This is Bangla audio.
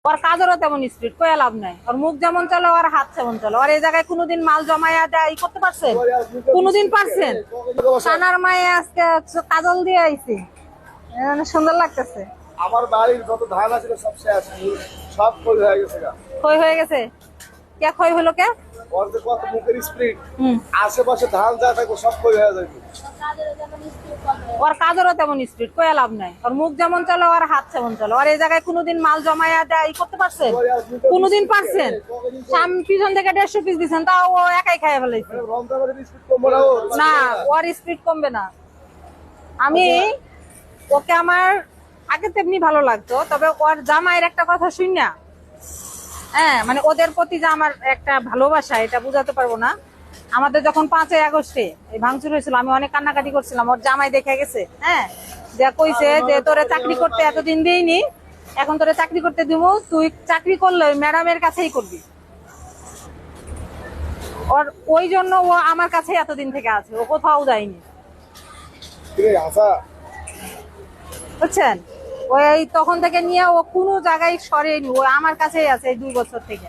ওর কাজেরও তেমন স্পিড, কয়ে লাভ নাই। ওর মুখ যেমন চলে ওর হাত তেমন চলে। ওর এই জায়গায় কোনোদিন মাল জমায়া দেয় করতে পারছেন? কোনোদিন পারছেন? সানার মায়ে আজকে কাজল দিয়ে আইছি, সুন্দর লাগতেছে। আমার বাড়ির যত ধান আছে সব শেষ, সব ক্ষয় হয়ে গেছে। ক্ষয় হয়ে গেছে? কে ক্ষয় হলো? কে ওর যে কত মুখের স্পিড, আশেপাশে ধান যা থাকবে সব ক্ষয় হয়ে যাবে। ওর কাজেরও তেমন স্পিড, কয়ে লাভ নাই। ওর মুখ যেমন চলে ওর হাত তেমন চলে। ওর এই জায়গায় কোনোদিন মাল জমায়া দেয় করতে পারছেন? কোনোদিন পারছেন? পিছন থেকে 150 পিস দিচ্ছেন, তাও ও একাই খাইয়া ফেলাইছে। না, ওর স্পিড কমবে না। আমি ওকে আমার আগে তেমনি ভালো লাগতো, তবে ওর জামাইয়ের একটা কথা শুন না, হ্যাঁ মানে ওদের প্রতি যে আমার একটা ভালোবাসা এটা বুঝাতে পারবো না। আমাদের যখন 5ই আগস্টে এই ভাঙচুর হয়েছিল, আমি অনেক কান্নাকাটি করছিলাম। ওর জামাই দেখে গেছে, হ্যাঁ, যে কইছে যে তোরে চাকরি করতে এতদিন দিইনি, এখন তোরে চাকরি করতে দিব, তুই চাকরি করলে ওই ম্যাডামের কাছেই করবি। ওর ওই জন্য ও আমার কাছে এতদিন থেকে আছে, ও কোথাও যায়নি, বুঝছেন? ওই তখন থেকে নিয়ে ও কোনো জায়গায় সরেনি, ও আমার কাছেই আছে এই 2 বছর থেকে।